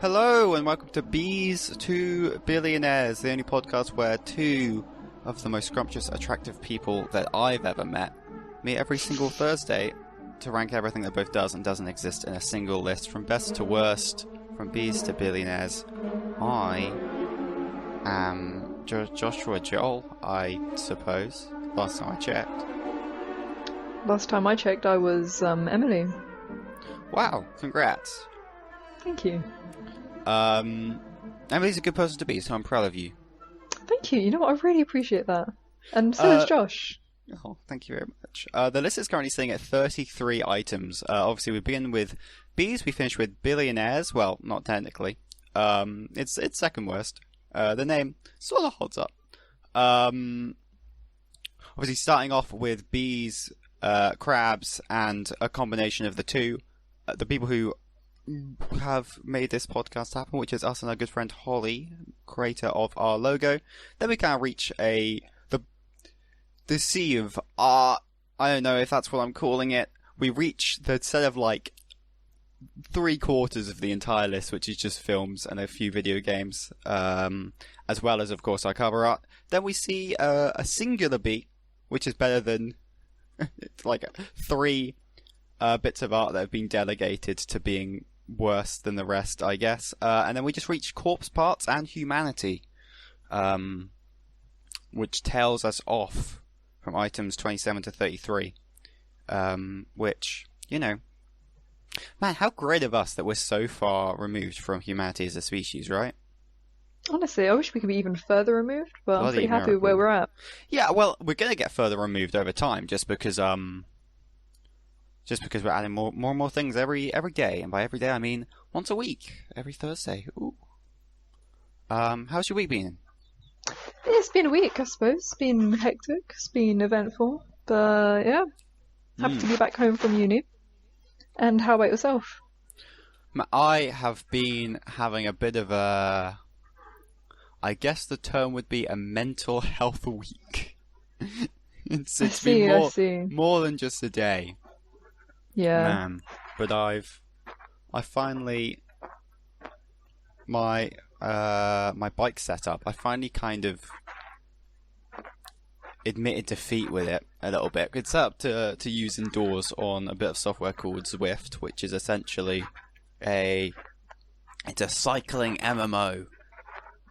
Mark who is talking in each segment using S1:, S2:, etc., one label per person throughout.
S1: Hello and welcome to Bees to Billionaires, the only podcast where two of the most scrumptious, attractive people that I've ever met meet every single Thursday to rank everything that both does and doesn't exist in a single list, from best to worst, from Bees to Billionaires. I am Joshua Joel, I suppose, last time I checked.
S2: Last time I checked, I was Emily.
S1: Wow, congrats.
S2: Thank you.
S1: Emily's a good person to be, so I'm proud of you.
S2: Thank you. You know what? I really appreciate that. And so is Josh.
S1: Oh, thank you very much. The list is currently sitting at 33 items. Obviously, we begin with Bees, we finish with Billionaires. Well, not technically. It's second worst. The name sort of holds up. Obviously, starting off with Bees, Crabs, and a combination of the two. The people who have made this podcast happen, which is us and our good friend Holly, creator of our logo. Then we kind of reach the sea of art. I don't know if that's what I'm calling it. We reach the set of like 3/4 of the entire list, which is just films and a few video games, as well as, of course, our cover art. Then we see a singular beat, which is better than like 3 bits of art that have been delegated to being worse than the rest, I guess. And then we just reach corpse parts and humanity, which tails us off from items 27 to 33. Which, you know, man, how great of us that we're so far removed from humanity as a species, right?
S2: Honestly, I wish we could be even further removed, but I'm
S1: Bloody
S2: pretty happy with
S1: miracle.
S2: where we're at.
S1: Yeah, well, we're going to get further removed over time, just because we're adding more and more things every day, and by every day I mean once a week, every Thursday. Ooh. How's your week been?
S2: It's been a week, I suppose. It's been hectic. It's been eventful, but yeah, happy to be back home from uni. And how about yourself?
S1: I have been having a bit of a, I guess the term would be a mental health week. It's been more than just a day.
S2: Yeah.
S1: Man, but I finally my bike setup. I finally kind of admitted defeat with it a little bit. It's set up to use indoors on a bit of software called Zwift, which is essentially it's a cycling MMO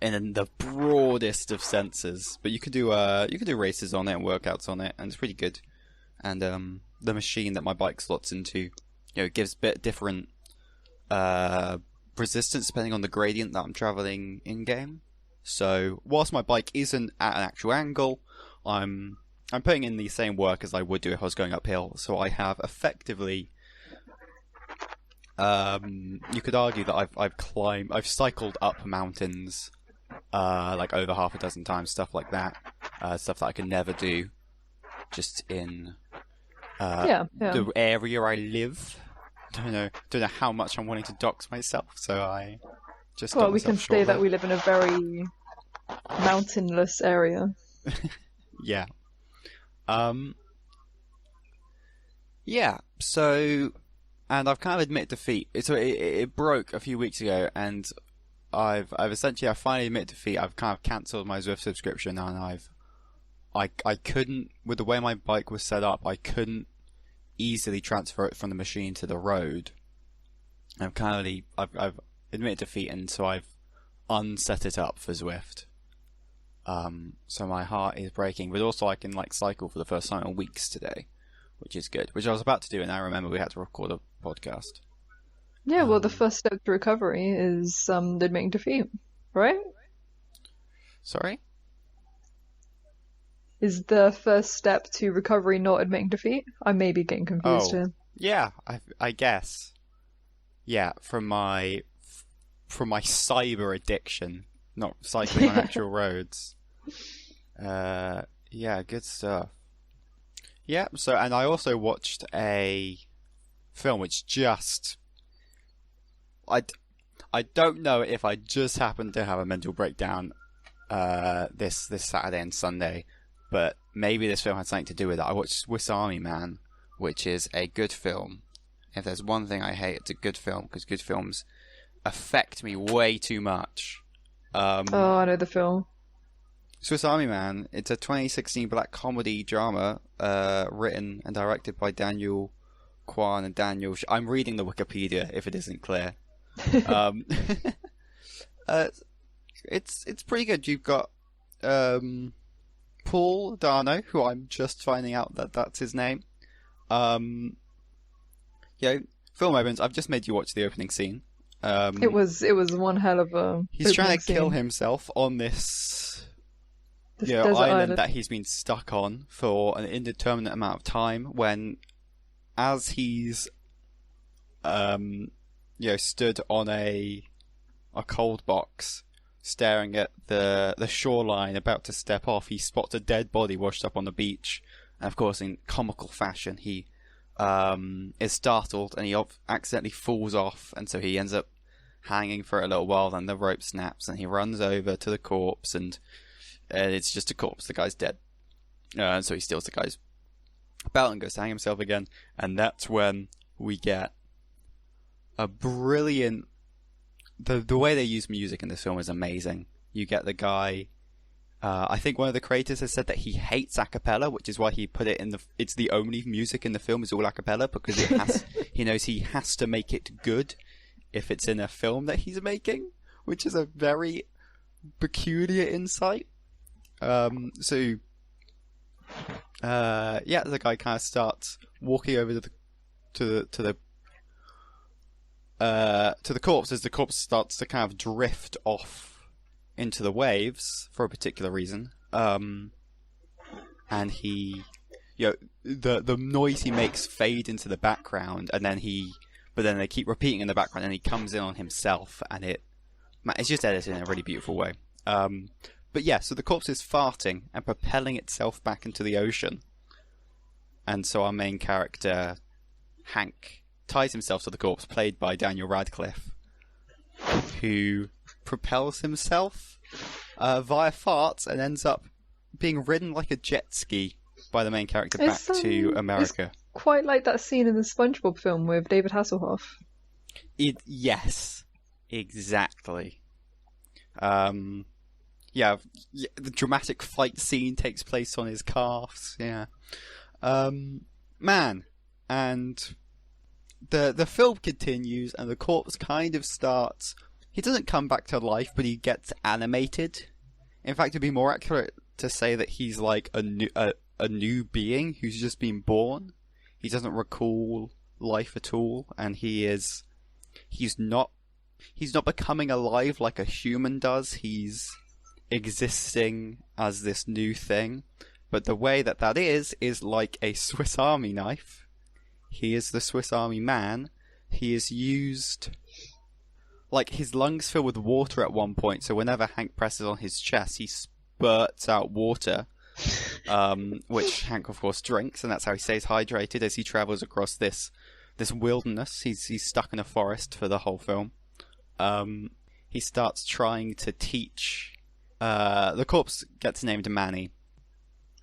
S1: in the broadest of senses. But you could do races on it and workouts on it, and it's pretty good. And the machine that my bike slots into, you know, gives a bit different resistance depending on the gradient that I'm traveling in game. So whilst my bike isn't at an actual angle, I'm putting in the same work as I would do if I was going uphill. So I have effectively, you could argue that I've cycled up mountains, like over half a dozen times, stuff like that, stuff that I could never do just in the area I live. Don't know how much I'm wanting to dox myself, so I just.
S2: Well, we can say that we live in a very mountainless area.
S1: Yeah. Yeah. So, and I've kind of admitted defeat. It broke a few weeks ago, and I've finally admitted defeat. I've kind of cancelled my Zwift subscription, and I couldn't, with the way my bike was set up, I couldn't easily transfer it from the machine to the road. I've admitted defeat, and so I've unset it up for Zwift. So my heart is breaking, but also I can like cycle for the first time in weeks today, which is good. Which I was about to do, and I remember we had to record a podcast.
S2: Yeah, well, the first step to recovery is admitting defeat, right?
S1: Sorry?
S2: Is the first step to recovery not admitting defeat? I may be getting confused here.
S1: Yeah, I guess. Yeah, from my cyber addiction, not cycling on actual roads. Yeah, good stuff. Yeah, so, and I also watched a film which just, I don't know if I just happened to have a mental breakdown this Saturday and Sunday, but maybe this film had something to do with it. I watched Swiss Army Man, which is a good film. If there's one thing I hate, it's a good film, because good films affect me way too much.
S2: Oh, I know the film.
S1: Swiss Army Man. It's a 2016 black comedy drama written and directed by Daniel Kwan and Daniel. I'm reading the Wikipedia if it isn't clear. It's pretty good. You've got Paul Dano, who I'm just finding out that that's his name. Film opens. I've just made you watch the opening scene.
S2: It was one hell of a.
S1: He's trying to kill himself on this island that he's been stuck on for an indeterminate amount of time. When, as he's stood on a cold box, staring at the shoreline, about to step off, he spots a dead body washed up on the beach. And of course, in comical fashion, he is startled and he accidentally falls off, and so he ends up hanging for a little while. Then the rope snaps and he runs over to the corpse, and it's just a corpse. The guy's dead. And so he steals the guy's belt and goes to hang himself again. And that's when we get a brilliant... The way they use music in this film is amazing. You get the guy... I think one of the creators has said that he hates a cappella, which is why he put it in the... It's the only music in the film is all a cappella, because he knows he has to make it good if it's in a film that he's making, which is a very peculiar insight. The guy kind of starts walking over to the corpse as the corpse starts to kind of drift off into the waves for a particular reason. And he, the noise he makes fade into the background, and then they keep repeating in the background, and he comes in on himself, and it's just edited in a really beautiful way. So the corpse is farting and propelling itself back into the ocean. And so our main character, Hank, ties himself to the corpse, played by Daniel Radcliffe, who propels himself via farts and ends up being ridden like a jet ski by the main character back to America.
S2: It's quite like that scene in the SpongeBob film with David Hasselhoff.
S1: Yes, exactly. The dramatic fight scene takes place on his calves. Yeah, man, and the film continues, and the corpse kind of starts. He doesn't come back to life, but he gets animated. In fact, it'd be more accurate to say that he's like a new being who's just been born. He doesn't recall life at all, and he's not becoming alive like a human does. He's existing as this new thing. But the way that is like a Swiss Army knife. He is the Swiss Army man. He is used... Like, his lungs fill with water at one point, so whenever Hank presses on his chest, he spurts out water, which Hank, of course, drinks, and that's how he stays hydrated as he travels across this wilderness. He's stuck in a forest for the whole film. He starts trying to teach... the corpse gets named Manny.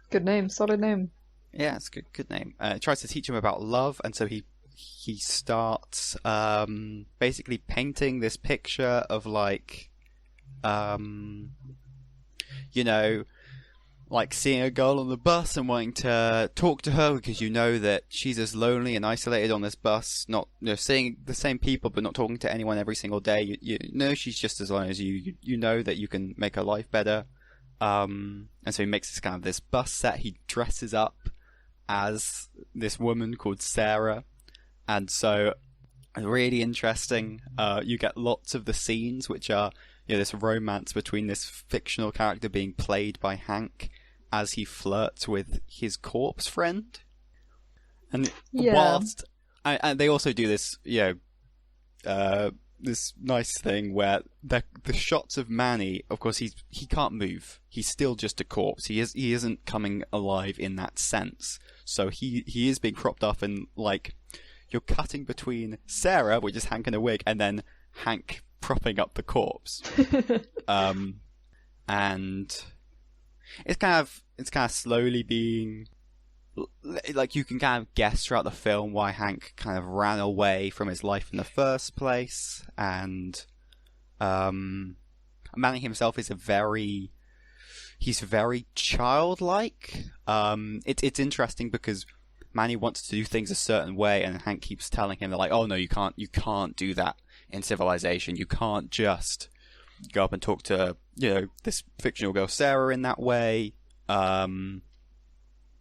S2: Good name, solid name.
S1: Yeah, it's a good name. Tries to teach him about love, and so he starts basically painting this picture of like like seeing a girl on the bus and wanting to talk to her because you know that she's as lonely and isolated on this bus, not seeing the same people but not talking to anyone every single day. You know she's just as lonely as you. You know that you can make her life better. And so he makes this bus set. He dresses up as this woman called Sarah. And so, really interesting. You get lots of the scenes, which are this romance between this fictional character being played by Hank as he flirts with his corpse friend. And and they also do this, this nice thing where the shots of Manny, of course, he can't move. He's still just a corpse. He isn't coming alive in that sense. So he is being cropped up, and like you're cutting between Sarah, which is Hank in a wig, and then Hank propping up the corpse. And it's kind of slowly being like you can kind of guess throughout the film why Hank kind of ran away from his life in the first place, and Manny himself is he's very childlike. It's interesting because Manny wants to do things a certain way, and Hank keeps telling him that, like, oh no, you can't do that in civilization. You can't just go up and talk to, this fictional girl Sarah in that way.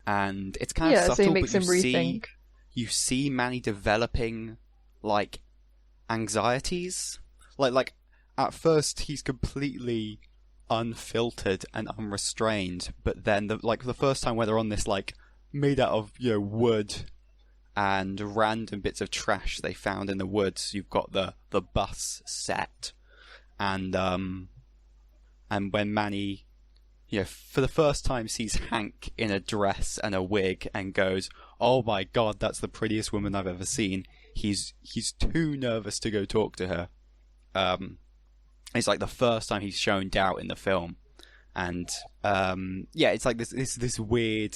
S1: And it's kind of subtle,
S2: so he makes
S1: but
S2: him rethink.
S1: You see Manny developing, like, anxieties. Like at first he's completely unfiltered and unrestrained, but then the first time where they're on this, like, made out of, wood and random bits of trash they found in the woods, you've got the bus set, and when Manny, for the first time sees Hank in a dress and a wig and goes, oh my god, that's the prettiest woman I've ever seen, he's too nervous to go talk to her. It's like the first time he's shown doubt in the film, and it's like this weird,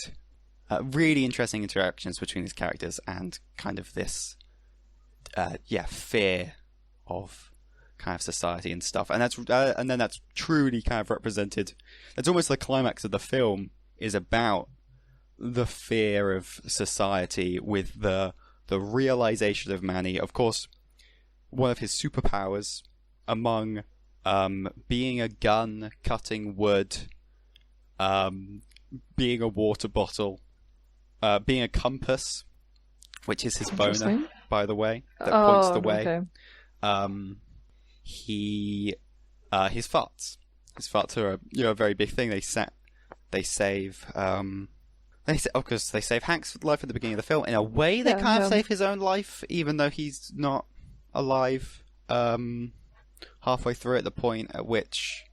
S1: really interesting interactions between these characters, and kind of this fear of kind of society and stuff, and that's truly kind of represented. That's almost the climax of the film, is about the fear of society with the realization of Manny. Of course, one of his superpowers, among being a gun, cutting wood, being a water bottle, being a compass, which is his boner, by the way, that points the way.
S2: Okay.
S1: His farts. His farts are a very big thing. They save because they save Hank's life at the beginning of the film. In a way, they kind of save his own life, even though he's not alive. Halfway through, at the point at which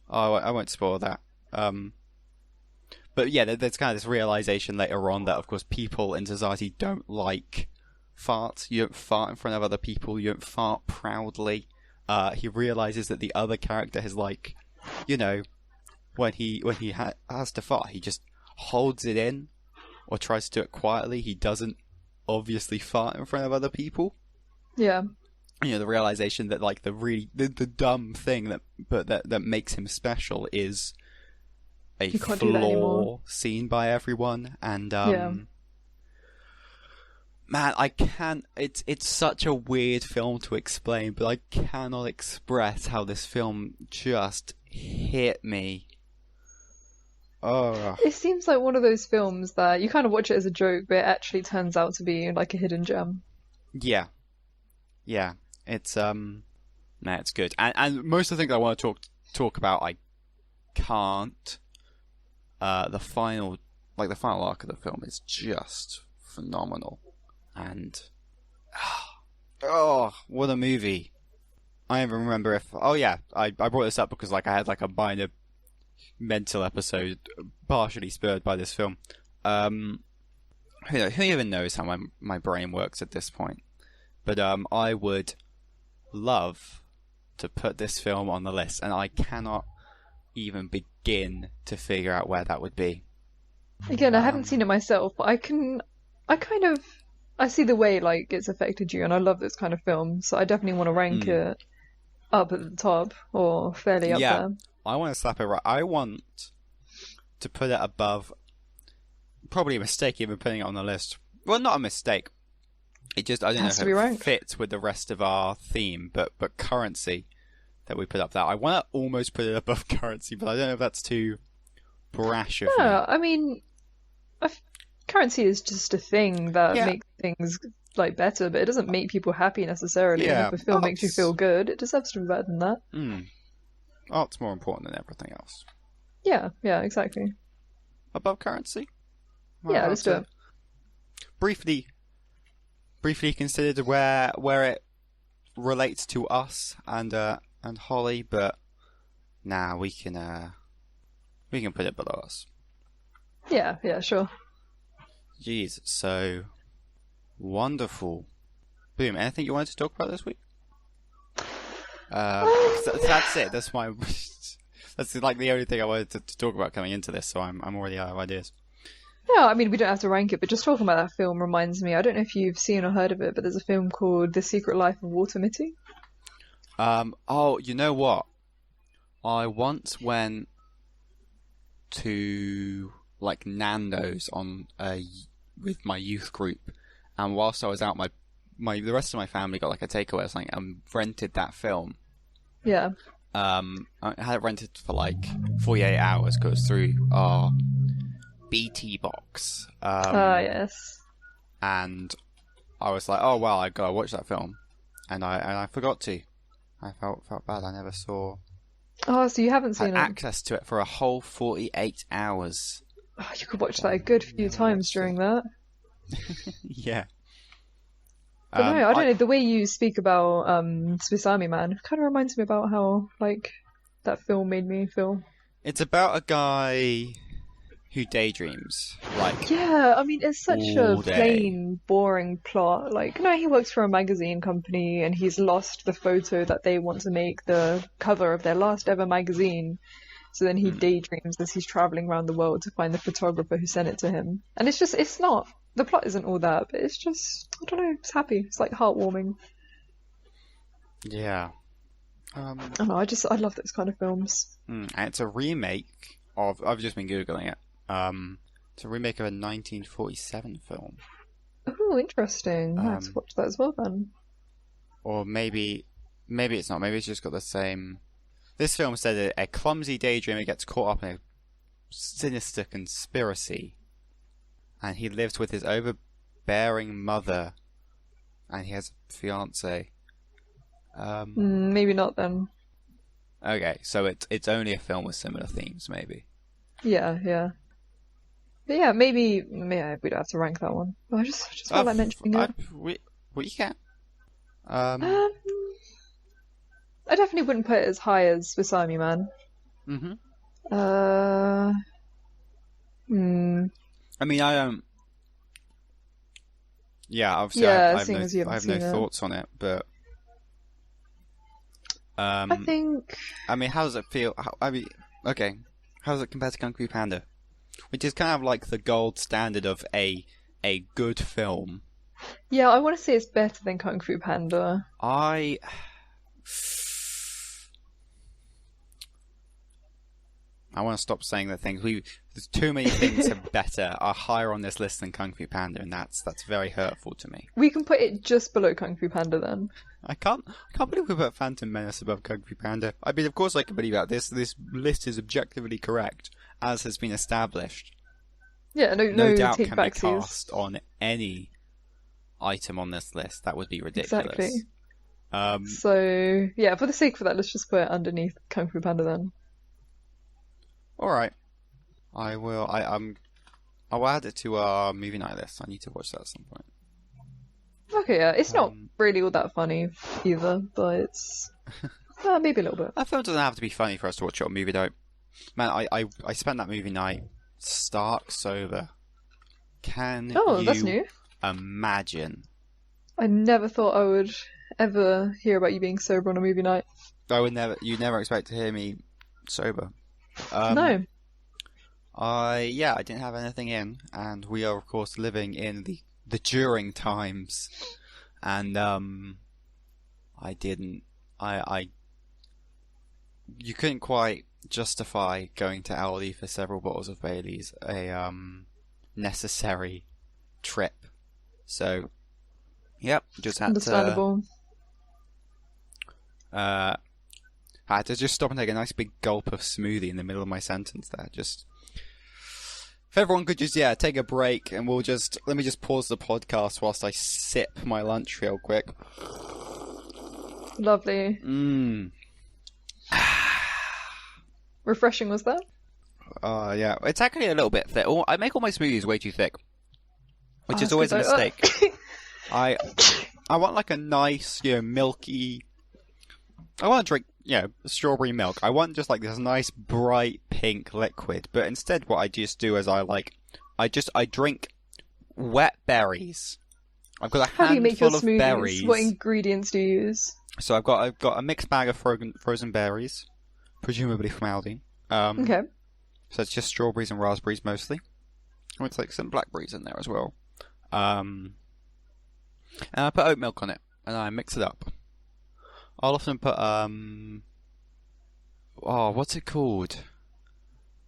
S1: I won't spoil that. But yeah, there's kind of this realization later on that, of course, people in society don't like farts. You don't fart in front of other people. You don't fart proudly. He realizes that the other character has, like, when he has to fart, he just holds it in or tries to do it quietly. He doesn't obviously fart in front of other people.
S2: Yeah.
S1: The realization that, like, the dumb thing that makes him special is a flaw seen by everyone, and man, I can't. It's such a weird film to explain, but I cannot express how this film just hit me. Oh.
S2: It seems like one of those films that you kind of watch it as a joke, but it actually turns out to be like a hidden gem.
S1: Yeah. It's it's good, and most of the things I want to talk about, I can't. The final arc of the film is just phenomenal, and what a movie! I even remember I brought this up because, like, I had, like, a minor mental episode partially spurred by this film. Who even knows how my brain works at this point? But I would love to put this film on the list, and I cannot even begin to figure out where that would be.
S2: Again, I haven't seen it myself, but I see the way, like, it's affected you, and I love this kind of film, so I definitely want to rank it up at the top, or fairly up there.
S1: I want to slap it right. I want to put it above. Probably a mistake even putting it on the list. Well, not a mistake. It just, I don't know if it fits with the rest of our theme, but Currency that we put up there. I want to almost put it above Currency, but I don't know if that's too brash of me.
S2: I mean, Currency is just a thing that makes things, like, better, but it doesn't make people happy necessarily.
S1: Yeah,
S2: and if a film makes you feel good, it deserves to be better than that.
S1: Art's more important than everything else.
S2: Yeah, exactly.
S1: Above Currency?
S2: Yeah, let's do it.
S1: Briefly considered where it relates to us and Holly, but we can put it below us.
S2: Yeah, sure.
S1: Jeez, so wonderful. Boom. Anything you wanted to talk about this week? That's it. That's my. That's, like, the only thing I wanted to talk about coming into this. So I'm already out of ideas.
S2: Yeah, I mean, we don't have to rank it, but just talking about that film reminds me, I don't know if you've seen or heard of it, but there's a film called The Secret Life of Walter Mitty.
S1: Oh, you know what? I once went to like Nando's with my youth group, and whilst I was out, the rest of my family got like a takeaway or something and rented that film.
S2: Yeah.
S1: I had it rented for like 48 hours because it was through our BT box.
S2: Yes.
S1: And I was like, oh wow, I gotta watch that film, and I forgot to. I felt bad. I never saw.
S2: Oh, so you haven't seen
S1: had
S2: it?
S1: access to it for a whole 48 hours.
S2: Oh, you could watch that a good few times during that.
S1: Yeah.
S2: But no, I don't know. The way you speak about Swiss Army Man kind of reminds me about how like that film made me feel.
S1: It's about a guy who daydreams. Like,
S2: yeah, I mean, it's such a
S1: all day.
S2: plain, boring plot. Like, no, he works for a magazine company and he's lost the photo that they want to make the cover of their last ever magazine. So then he daydreams as he's traveling around the world to find the photographer who sent it to him. And it's not, the plot isn't all that, but it's just, I don't know, it's happy. It's like heartwarming.
S1: Yeah.
S2: I don't know, I love those kind of films.
S1: And it's a remake of, I've just been Googling it. It's a remake of a 1947 film.
S2: Oh, interesting. I have to watch that as well then.
S1: Or maybe it's not. Maybe it's just got the same. This film said that a clumsy daydreamer gets caught up in a sinister conspiracy, and he lives with his overbearing mother, and he has a fiance.
S2: Maybe not then.
S1: Okay, so it's only a film with similar themes, maybe.
S2: Yeah. But yeah, maybe we don't have to rank that one. I just felt like mentioning it.
S1: Well, you can.
S2: I definitely wouldn't put it as high as Swiss Army Man.
S1: Mm-hmm.
S2: I
S1: mean, I don't. Yeah, obviously,
S2: yeah,
S1: I have no thoughts on it, but.
S2: I think.
S1: I mean, how does it feel? Okay, how does it compare to Kung Fu Panda, which is kind of like the gold standard of a good film?
S2: Yeah, I want to say it's better than Kung Fu Panda.
S1: I want to stop saying that things. There's too many things are higher on this list than Kung Fu Panda, and that's very hurtful to me.
S2: We can put it just below Kung Fu Panda then.
S1: I can't believe we put Phantom Menace above Kung Fu Panda. I mean, of course I can believe that. This list is objectively correct, as has been established.
S2: Yeah,
S1: no doubt
S2: take
S1: can be
S2: backsies.
S1: cast on any item on this list. That would be ridiculous.
S2: Exactly. So yeah, for the sake of that, let's just put it underneath Kung Fu Panda then.
S1: All right, I will. I'll add it to our movie night list. I need to watch that at some point.
S2: Okay, yeah, it's not really all that funny either, but it's maybe a little bit.
S1: That film doesn't have to be funny for us to watch it on movie night. Man, I spent that movie night stark sober. Can
S2: that's new.
S1: Imagine?
S2: I never thought I would ever hear about you being sober on a movie night.
S1: You'd never expect to hear me sober.
S2: No.
S1: I didn't have anything in, and we are of course living in the during times, and you couldn't quite justify going to Aldi for several bottles of Bailey's, a necessary trip. So, yep, just had
S2: Understandable.
S1: I had to just stop and take a nice big gulp of smoothie in the middle of my sentence there. Just if everyone could just take a break, and let me just pause the podcast whilst I sip my lunch real quick.
S2: Lovely. Refreshing, was that?
S1: Yeah. It's actually a little bit thick. I make all my smoothies way too thick, which is always a mistake. I want like a nice, milky. I want to drink, strawberry milk. I want just like this nice bright pink liquid. But instead, what I just do is I drink wet berries. I've got a
S2: How do you make your
S1: handful of
S2: smoothies?
S1: berries.
S2: What ingredients do you use?
S1: So I've got a mixed bag of frozen berries, presumably from Aldi.
S2: Okay.
S1: So it's just strawberries and raspberries mostly. with like some blackberries in there as well. And I put oat milk on it, and I mix it up. I'll often put what's it called?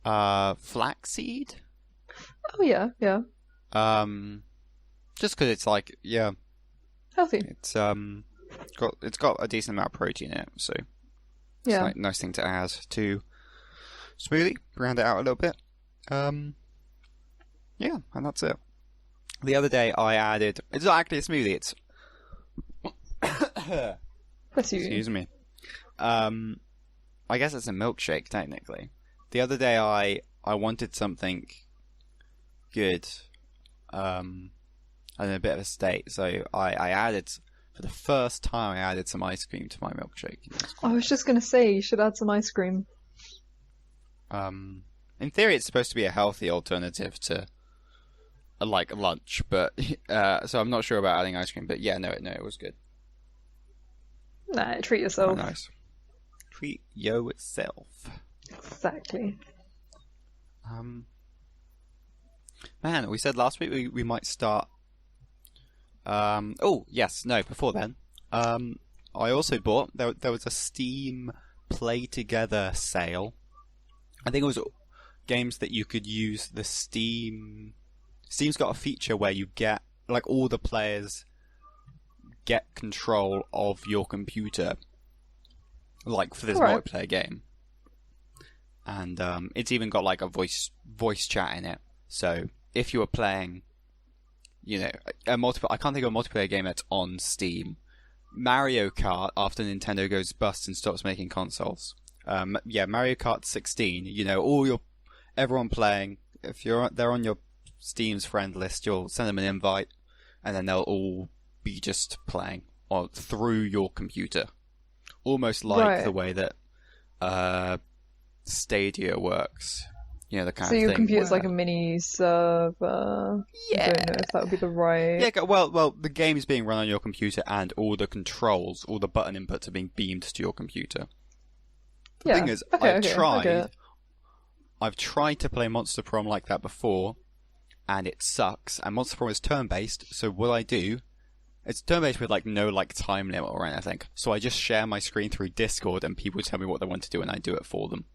S1: Flaxseed.
S2: Oh yeah, yeah.
S1: Just because it's like
S2: Healthy.
S1: it's got a decent amount of protein in it, so it's
S2: Yeah.
S1: like a nice thing to add to smoothie, round it out a little bit. Yeah, and that's it. The other day I added. It's not actually a smoothie. It's
S2: Bless you.
S1: excuse me. I guess it's a milkshake technically. The other day I wanted something good, and in a bit of a state, so I added, for the first time, I added some ice cream to my milkshake.
S2: I was just gonna say you should add some ice cream.
S1: In theory, it's supposed to be a healthy alternative to like lunch, but so I'm not sure about adding ice cream. But yeah, no, it was good.
S2: Nah, treat
S1: Oh,
S2: yourself.
S1: nice. Treat yourself.
S2: Exactly.
S1: Man, we said last week we might start. Oh yes, no. Before then, I also bought. There was a Steam Play Together sale. I think it was games that you could use the Steam. Steam's got a feature where you get like all the players get control of your computer, like for this
S2: Alright.
S1: multiplayer game, and it's even got like a voice chat in it. So if you were playing, a multiplayer, I can't think of a multiplayer game that's on Steam. Mario Kart, after Nintendo goes bust and stops making consoles. Mario Kart 16. Everyone playing. If they're on your Steam's friend list, you'll send them an invite, and then they'll all be just playing through your computer, almost like the way that Stadia works. The kind
S2: So
S1: of
S2: your
S1: thing
S2: computer's
S1: where...
S2: like a mini server.
S1: Yeah.
S2: I don't know if that would be the right.
S1: Yeah, well, the game's being run on your computer, and all the controls, all the button inputs are being beamed to your computer. The thing is, I've tried to play Monster Prom like that before, and it sucks. And Monster Prom is turn-based, so what I do, it's turn-based with no time limit or anything. So I just share my screen through Discord, and people tell me what they want to do, and I do it for them.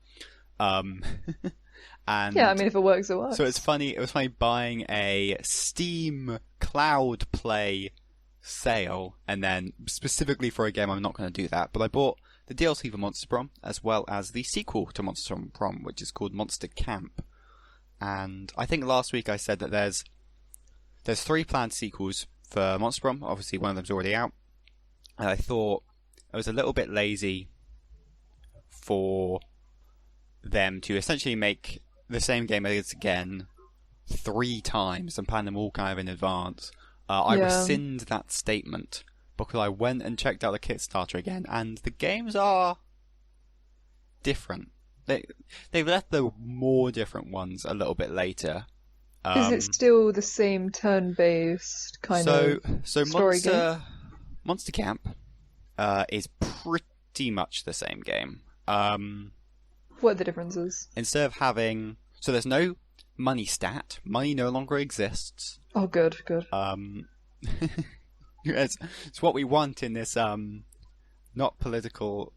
S1: And
S2: yeah, I mean, if it works, it works.
S1: So it's funny. It was funny buying a Steam Cloud Play sale, and then specifically for a game, I'm not going to do that. But I bought the DLC for Monster Prom, as well as the sequel to Monster Prom, which is called Monster Camp. And I think last week I said that there's 3 planned sequels for Monster Prom. Obviously, one of them's already out. And I thought it was a little bit lazy for them to essentially make the same game again 3 times and plan them all kind of in advance. I rescind that statement because I went and checked out the Kickstarter again, and the games are different. They've left the more different ones a little bit later.
S2: Is it still the same turn-based kind of story game?
S1: Monster Camp is pretty much the same game.
S2: What are the differences?
S1: Instead of having... So there's no money stat. Money no longer exists.
S2: Oh, good.
S1: It's what we want in this not political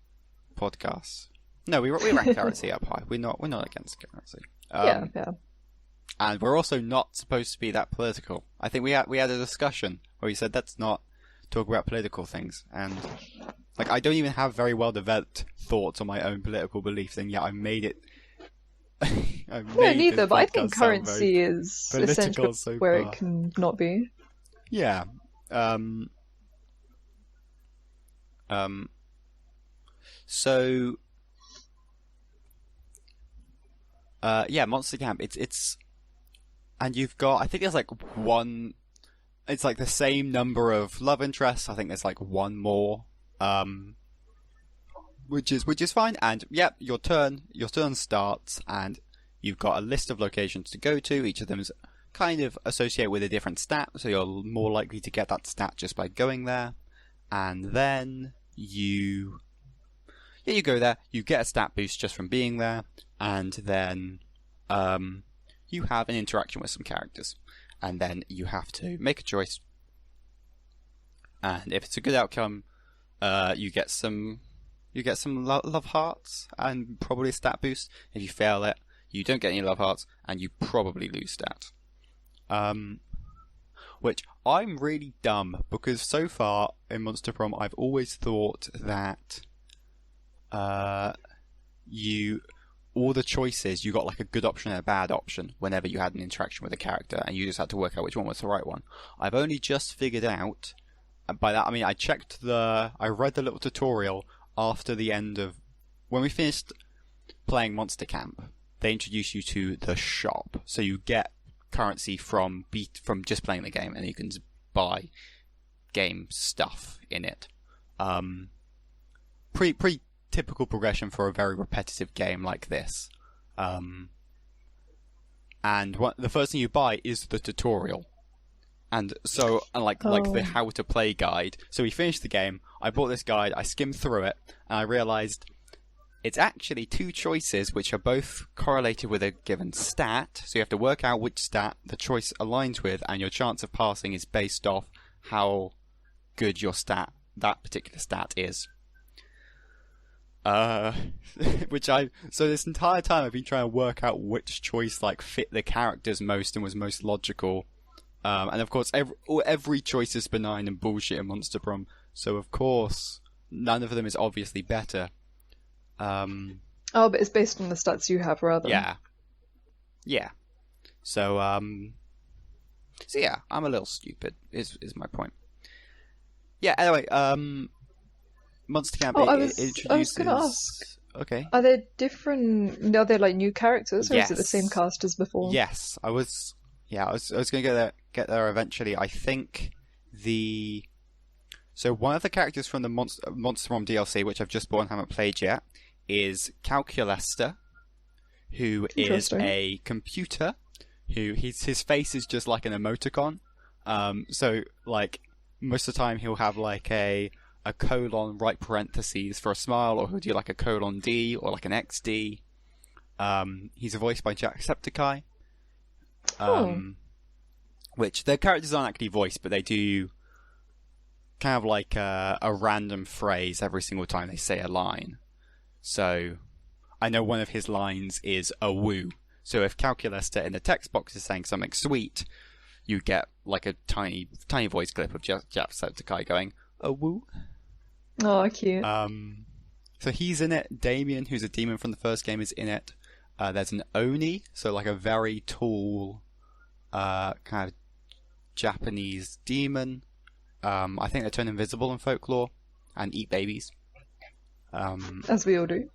S1: podcast. No, we rank currency up high. We're not against currency.
S2: Yeah.
S1: And we're also not supposed to be that political. I think we had a discussion where we said let's not talk about political things, and I don't even have very well developed thoughts on my own political beliefs, and yet I made it.
S2: No, neither. But I think currency is essentially
S1: so
S2: where
S1: far.
S2: it can not be.
S1: Yeah. So. Monster Camp. It's, and you've got. I think there's one. It's the same number of love interests. I think there's one more. Which is fine. And your turn starts, and you've got a list of locations to go to. Each of them is kind of associated with a different stat, so you're more likely to get that stat just by going there. And then you go there, you get a stat boost just from being there, and then you have an interaction with some characters, and then you have to make a choice. And if it's a good outcome, you get some love hearts and probably a stat boost. If you fail it, you don't get any love hearts, and you probably lose stat. Which I'm really dumb, because so far in Monster Prom I've always thought that all the choices, you got like a good option and a bad option whenever you had an interaction with a character, and you just had to work out which one was the right one. I've only just figured out, and by that I mean I read the little tutorial after the end of, when we finished playing Monster Camp, they introduce you to the shop, so you get currency from just playing the game, and you can buy game stuff in it. Pretty typical progression for a very repetitive game like this. And the first thing you buy is the tutorial, and like the how to play guide. So we finished the game. I bought this guide. I skimmed through it, and I realized it's actually two choices which are both correlated with a given stat, so you have to work out which stat the choice aligns with, and your chance of passing is based off how good that particular stat is. So this entire time I've been trying to work out which choice like fit the characters most and was most logical. And of course every choice is benign and bullshit in Monster Prom, so of course none of them is obviously better.
S2: But it's based on the stats you have, rather.
S1: Yeah. So yeah, I'm a little stupid, is my point. Yeah, anyway, Monster Camp introduces...
S2: I was gonna ask.
S1: Okay.
S2: Are there different... Are there, like, new characters, or
S1: Yes.
S2: is it the same cast as before?
S1: Yes, I was gonna get there eventually. I think So one of the characters from the Monster Prom DLC, which I've just bought and haven't played yet, is Calculester, who is a computer. His face is just like an emoticon. So like most of the time he'll have like a colon right parentheses for a smile, or he'll do like a colon D or like an XD. He's voiced by Jacksepticeye. Which their characters aren't actually voiced, but they do kind of like a random phrase every single time they say a line. So I know one of his lines is a woo. So if Calculester in the text box is saying something sweet, you get like a tiny voice clip of Jacksepticeye going a woo.
S2: Oh, cute.
S1: So he's in it. Damien, who's a demon from the first game, is in it. There's an Oni, so like a very tall kind of Japanese demon. I think they turn invisible in folklore and eat babies.
S2: As we all do.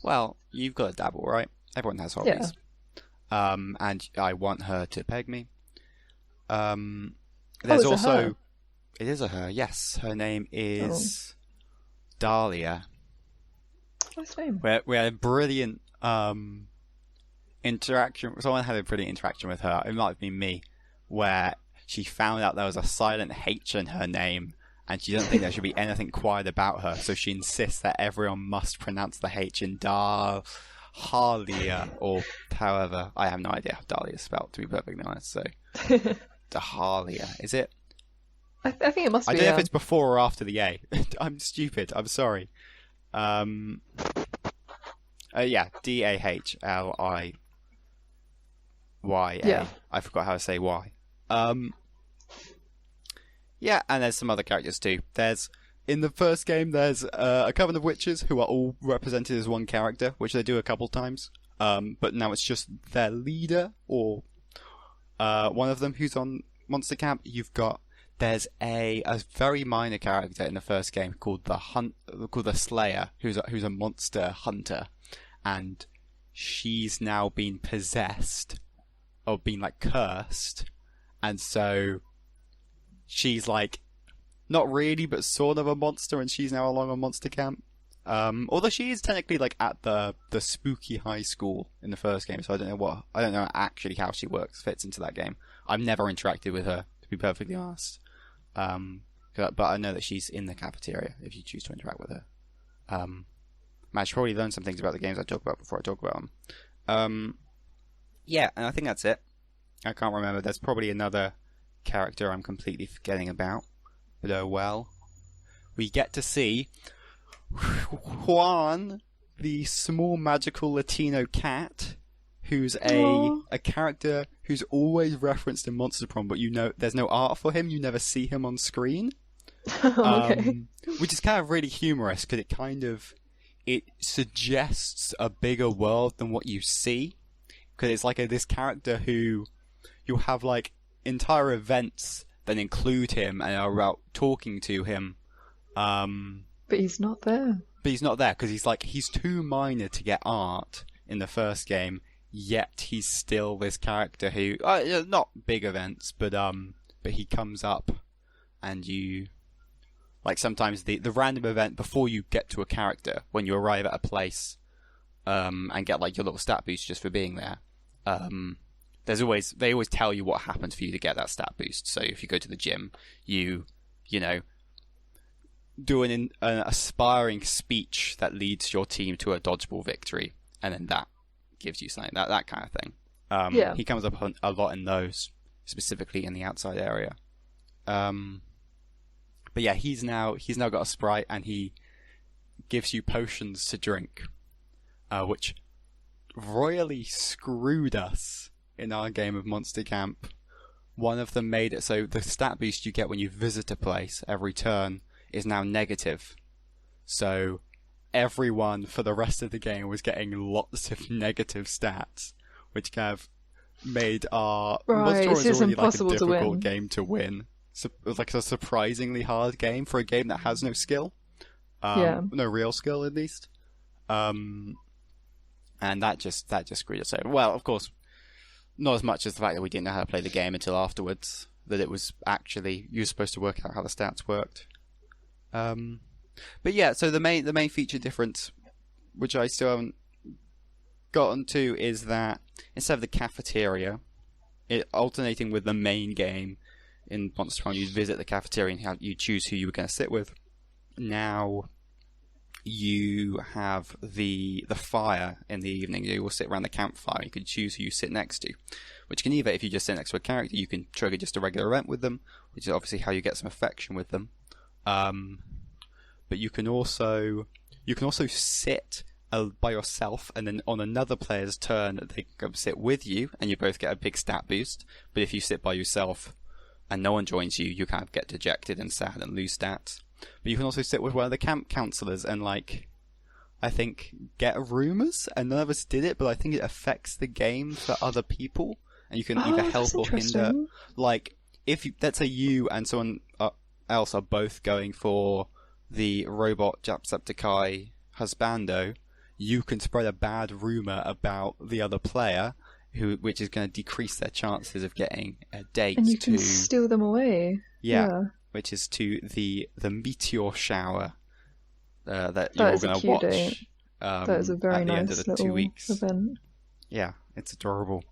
S1: Well, you've got to dabble, right? Everyone has hobbies. Yeah. And I want her to peg me. There's also...
S2: Her?
S1: It is a her, yes. Her name is Dahlia.
S2: What's her name?
S1: We had a brilliant interaction. Someone had a brilliant interaction with her. It might have been me, where she found out there was a silent H in her name, and she doesn't think there should be anything quiet about her, so she insists that everyone must pronounce the H in Dahlia, or however. I have no idea how Dahlia is spelled, to be perfectly honest, so... Dahlia, is it?
S2: I think it must be.
S1: I don't know if it's before or after the A. I'm stupid, I'm sorry. Yeah, Dahlia.
S2: Yeah.
S1: I forgot how to say Y. Yeah, and there's some other characters too. In the first game, there's a coven of witches who are all represented as one character, which they do a couple times. But now it's just their leader, or one of them who's on Monster Camp. There's a very minor character in the first game called the Slayer, who's a monster hunter, and she's now been possessed, or been like cursed, and so she's like not really, but sort of a monster, and she's now along on Monster Camp. Although she is technically like at the spooky high school in the first game, so I don't know actually how she fits into that game. I've never interacted with her, to be perfectly honest. But I know that she's in the cafeteria if you choose to interact with her. I should probably learn some things about the games I talk about before I talk about them. Yeah, and I think that's it. I can't remember. There's probably another character I'm completely forgetting about. But oh well. We get to see Juan, the small magical Latino cat, who's a character who's always referenced in Monster Prom, but there's no art for him. You never see him on screen.
S2: Okay.
S1: Which is kind of really humorous because it suggests a bigger world than what you see. Because it's like this character who you'll have like entire events that include him and are about talking to him.
S2: But he's not there.
S1: But he's not there because he's too minor to get art in the first game. Yet he's still this character who not big events, but he comes up, and you like sometimes the random event before you get to a character when you arrive at a place, and get like your little stat boost just for being there. They always tell you what happens for you to get that stat boost. So if you go to the gym, you do an aspiring speech that leads your team to a dodgeball victory, and then that gives you something, that kind of thing.
S2: Yeah.
S1: He comes up a lot in those, specifically in the outside area. But yeah, he's now got a sprite, and he gives you potions to drink, which royally screwed us in our game of Monster Camp. One of them made it so the stat boost you get when you visit a place every turn is now negative. So everyone for the rest of the game was getting lots of negative stats, which kind of made our Monster
S2: It's just
S1: already like a
S2: impossible to win.
S1: difficult game to win. So it was like a surprisingly hard game for a game that has no skill. No real skill at least. And that just screwed us over. Well, of course, not as much as the fact that we didn't know how to play the game until afterwards. That it was actually you were supposed to work out how the stats worked. But yeah, so the main feature difference, which I still haven't gotten to, is that instead of the cafeteria, it alternating with the main game in Monster Prom, you visit the cafeteria and you choose who you were going to sit with. Now you have the fire in the evening. You will sit around the campfire. You can choose who you sit next to, which can either, if you just sit next to a character, you can trigger just a regular event with them, which is obviously how you get some affection with them. But you can also sit by yourself, and then on another player's turn, they can come sit with you, and you both get a big stat boost. But if you sit by yourself and no one joins you, you kind of get dejected and sad and lose stats. But you can also sit with one of the camp counselors and, like, I think, get rumours. And none of us did it, but I think it affects the game for other people. And you can either help or hinder. Like, let's say you and someone else are both going for the robot Jacksepticeye husbando, you can spread a bad rumour about the other player, which is going to decrease their chances of getting a date.
S2: And you can steal them away.
S1: Yeah. Which is to the meteor shower that you're all going to watch.
S2: That is a very nice
S1: end of the 2 weeks
S2: event.
S1: Yeah, it's adorable.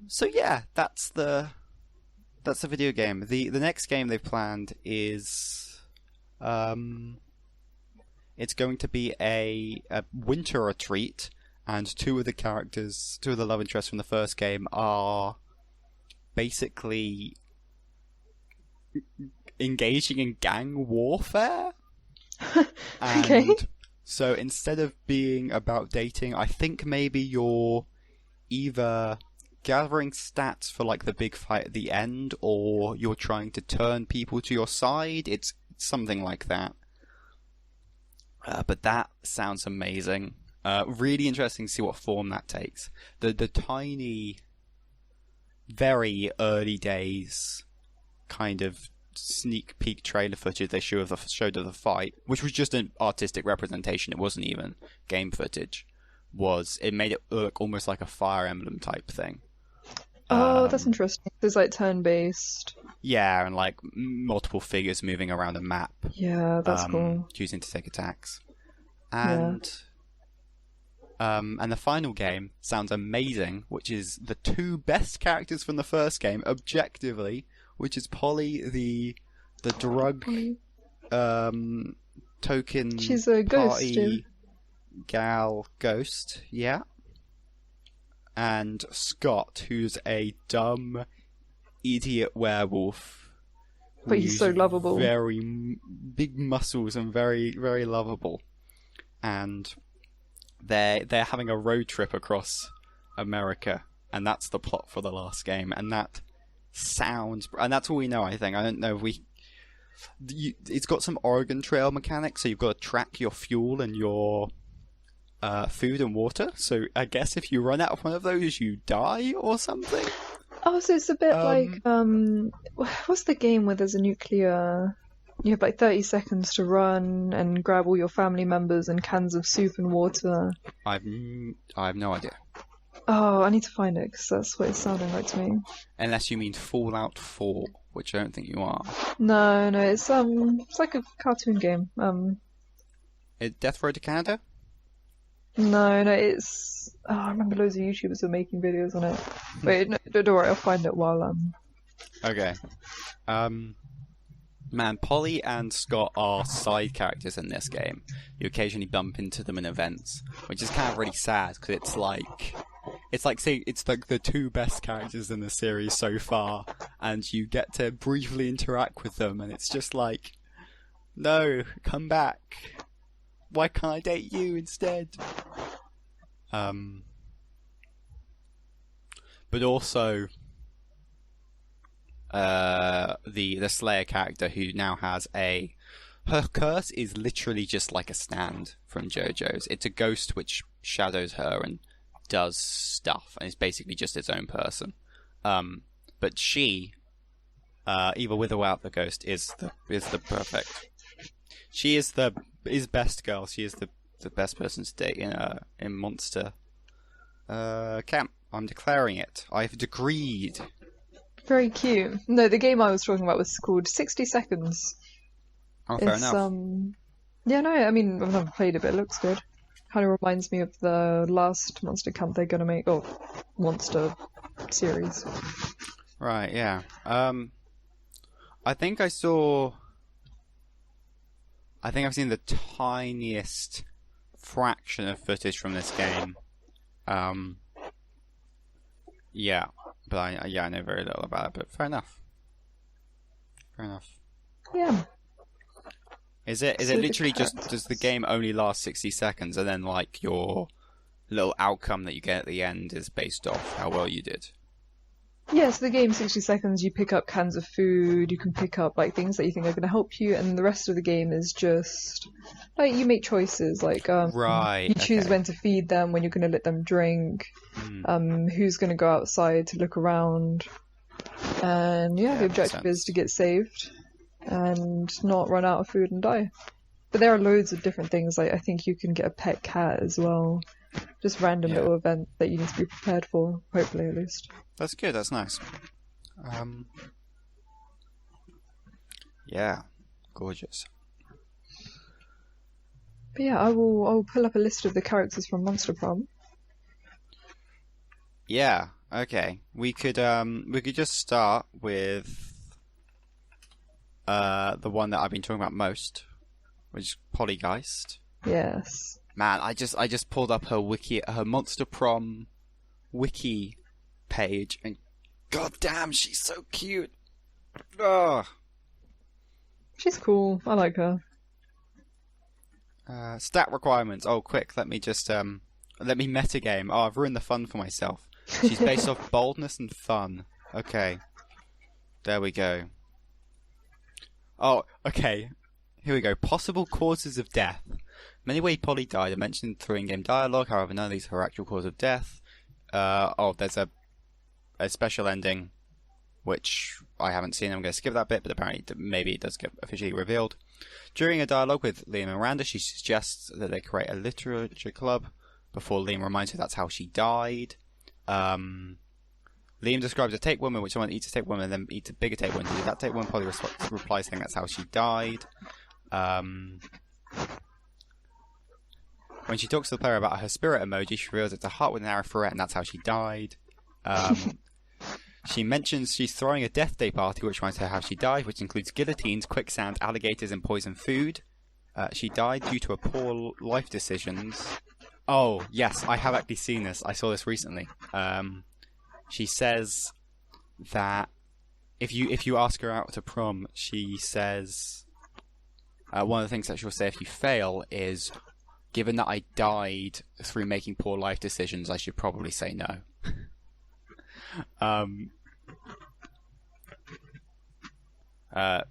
S1: So yeah, that's the video game. The next game they've planned is it's going to be a winter retreat, and two of the love interests from the first game are basically engaging in gang warfare.
S2: Okay.
S1: And so instead of being about dating, I think maybe you're either gathering stats for like the big fight at the end, or you're trying to turn people to your side. It's something like that. But that sounds amazing. Really interesting to see what form that takes. The tiny, very early days kind of sneak peek trailer footage they showed of the fight, which was just an artistic representation, it wasn't even game footage, it made it look almost like a Fire Emblem type thing.
S2: Oh, that's interesting. It's like turn-based.
S1: Yeah, and like multiple figures moving around a map.
S2: Yeah, that's cool.
S1: Choosing to take attacks. And the final game sounds amazing, which is the two best characters from the first game, objectively, which is Polly, the drug token.
S2: She's a ghost,
S1: party gal ghost, yeah. and Scott, who's a dumb idiot werewolf.
S2: But he's so lovable.
S1: Very big muscles and very, very lovable. And they're having a road trip across America, and that's the plot for the last game. And that sounds... And that's all we know, I think. I don't know if it's got some Oregon Trail mechanics, so you've got to track your fuel and your food and water. So I guess if you run out of one of those, you die or something?
S2: Oh, so it's a bit like, what's the game where there's a nuclear... You have like 30 seconds to run and grab all your family members and cans of soup and water.
S1: I have no idea.
S2: Oh, I need to find it, because that's what it's sounding like to me.
S1: Unless you mean Fallout 4, which I don't think you are.
S2: No, it's like a cartoon game.
S1: Death Road to Canada?
S2: No, it's... Oh, I remember loads of YouTubers were making videos on it. Wait, no, don't worry, I'll find it while...
S1: Okay. Man, Polly and Scott are side characters in this game. You occasionally bump into them in events, which is kind of really sad, because it's like the two best characters in the series so far, and you get to briefly interact with them, and it's just like, no, come back. Why can't I date you instead? But also, the Slayer character, who now has her curse is literally just like a stand from JoJo's. It's a ghost which shadows her and does stuff, and it's basically just its own person. But she, either with or without the ghost, is the perfect. She is best girl. She is the best person to date in Monster Camp. I'm declaring it. I've decreed.
S2: Very cute. No, the game I was talking about was called 60 Seconds.
S1: Oh, fair enough.
S2: Yeah, no, I mean, I've never played it, but it looks good. Kind of reminds me of the last Monster Camp they're gonna make, or Monster series.
S1: Right, yeah. I think I've seen the tiniest fraction of footage from this game. Yeah, but I know very little about it, but fair enough.
S2: Yeah.
S1: Is it literally just, does the game only last 60 seconds, and then like your little outcome that you get at the end is based off how well you did?
S2: Yeah, so the game 60 seconds, you pick up cans of food, you can pick up like things that you think are going to help you, and the rest of the game is just like you make choices, like you choose when to feed them, when you're going to let them drink, who's going to go outside to look around, and the objective is to get saved and not run out of food and die. But there are loads of different things, like I think you can get a pet cat as well. Just random little event that you need to be prepared for, hopefully at least.
S1: That's good, that's nice. Yeah, gorgeous.
S2: But yeah, I'll pull up a list of the characters from Monster Prom.
S1: Yeah, okay. We could just start with the one that I've been talking about most, which is Poltergeist.
S2: Yes.
S1: Man, I just pulled up her Monster Prom wiki page, and goddamn, she's so cute. Ugh.
S2: She's cool. I like her.
S1: Stat requirements. Oh, quick, let me metagame. Oh, I've ruined the fun for myself. She's based off boldness and fun. Okay. There we go. Oh, okay. Here we go. Possible causes of death. Many ways Polly died are mentioned through in-game dialogue, however none of these are her actual cause of death. There's a special ending, which I haven't seen. I'm going to skip that bit, but apparently maybe it does get officially revealed. During a dialogue with Liam and Miranda, she suggests that they create a literature club before Liam reminds her that's how she died. Liam describes a tapeworm in which someone eats a tapeworm and then eats a bigger tapeworm. To do that tapeworm, Polly replies saying that's how she died. When she talks to the player about her spirit emoji, she reveals it's a heart with an arrow through it, and that's how she died. She mentions she's throwing a death day party, which reminds her how she died, which includes guillotines, quicksand, alligators, and poisoned food. She died due to a poor life decisions. Oh, yes, I have actually seen this. I saw this recently. She says that if you ask her out to prom, she says one of the things that she'll say if you fail is, given that I died through making poor life decisions, I should probably say no.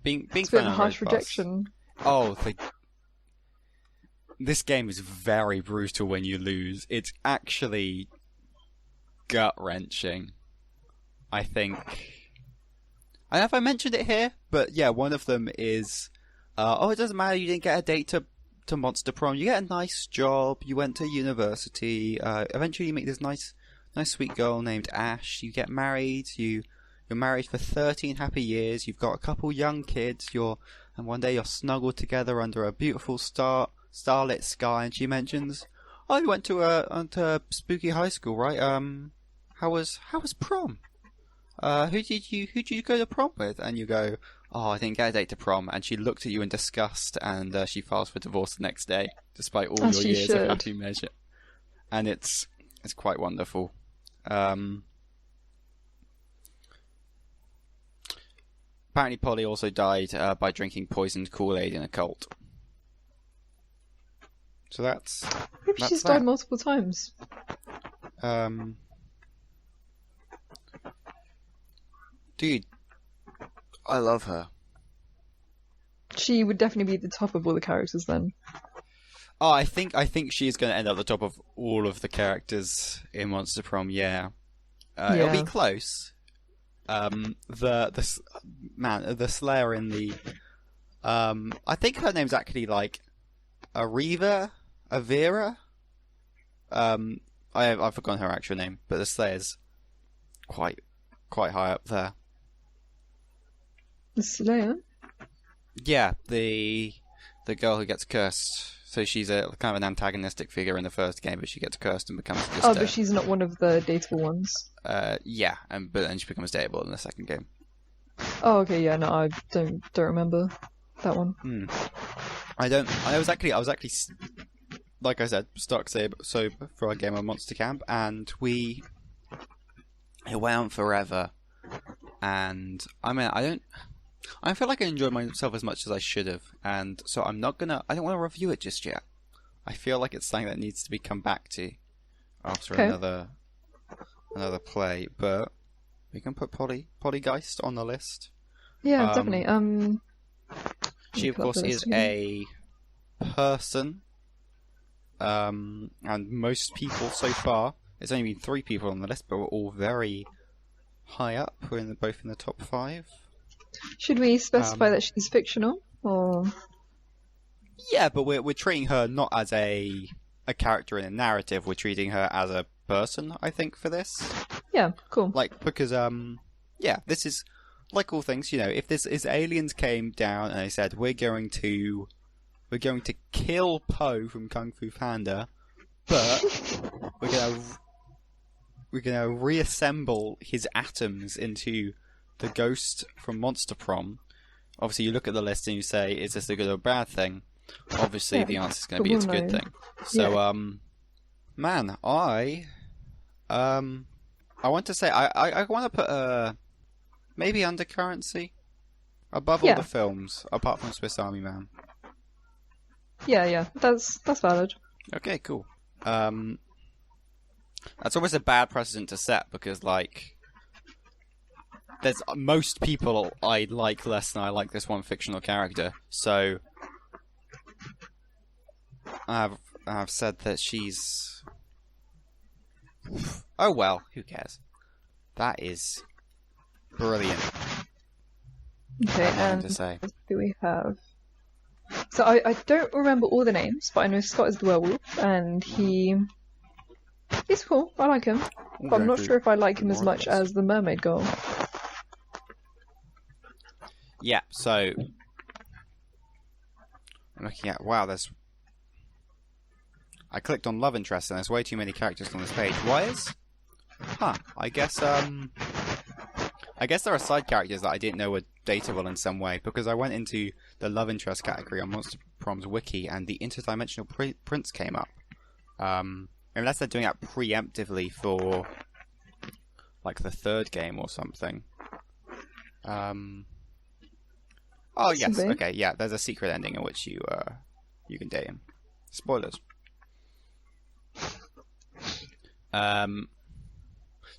S1: Being
S2: It's a bit of a harsh rejection.
S1: Oh, this game is very brutal when you lose. It's actually gut-wrenching. I think. I don't know if I mentioned it here, but yeah, one of them is, it doesn't matter, you didn't get a date to Monster Prom, you get a nice job, you went to university, eventually you meet this nice sweet girl named Ash, you get married, you're married for 13 happy years, you've got a couple young kids, and one day you're snuggled together under a beautiful starlit sky, and she mentions, oh, you went to a spooky high school, right? How was prom? Who did you go to prom with? And you go, oh, I didn't get a date to prom. And she looked at you in disgust, and she files for divorce the next day, despite all your years of happy measure. And it's quite wonderful. Apparently, Polly also died by drinking poisoned Kool-Aid in a cult. So that's
S2: maybe she's died multiple times.
S1: Dude, I love her.
S2: She would definitely be the top of all the characters then.
S1: Oh, I think she is going to end up the top of all of the characters in Monster Prom. Yeah, it'll be close. The Slayer in the I think her name's actually like Avira. I've forgotten her actual name, but the Slayer's quite high up there.
S2: The Slayer?
S1: Yeah, the girl who gets cursed. So she's a kind of an antagonistic figure in the first game, but she gets cursed and becomes just
S2: but she's not one of the dateable ones.
S1: Yeah, but then she becomes dateable in the second game.
S2: Oh, okay, yeah, no, I don't remember that one.
S1: I was actually, like I said, stark sober for our game on Monster Camp, and it went on forever. And I mean, I feel like I enjoyed myself as much as I should have, and so I don't want to review it just yet. I feel like it's something that needs to be come back to after another play, but we can put Poltergeist on the list.
S2: Yeah, definitely.
S1: She of course is a person, and most people so far, it's only been 3 people on the list, but we're all very high up. We're both in the top 5.
S2: Should we specify that she's fictional, or?
S1: Yeah, but we're treating her not as a character in a narrative. We're treating her as a person, I think, for this.
S2: Yeah, cool.
S1: Like, because this is like all things. You know, if aliens came down and they said we're going to kill Po from Kung Fu Panda, but we're gonna reassemble his atoms into the ghost from Monster Prom. Obviously, you look at the list and you say, is this a good or bad thing? Obviously, the answer is going to be it's a good thing. So, man, I want to say, I want to put maybe Undercurrency above all the films, apart from Swiss Army Man.
S2: Yeah, that's valid.
S1: Okay, cool. That's almost a bad precedent to set, because, like, there's most people I like less than I like this one fictional character. So I've said that she's. Oh well, who cares? That is brilliant.
S2: Okay, and what do we have? So I don't remember all the names, but I know Scott is the werewolf, and he's cool. I like him, but I'm not sure if I like him as much as the mermaid girl.
S1: Yeah, so I'm looking at I clicked on love interest and there's way too many characters on this page. Why is? I guess there are side characters that I didn't know were dateable in some way, because I went into the love interest category on Monster Prom's wiki and the interdimensional prince came up. Unless they're doing that preemptively for like the third game or something. Oh yes, okay, yeah. There's a secret ending in which you can date him. Spoilers. So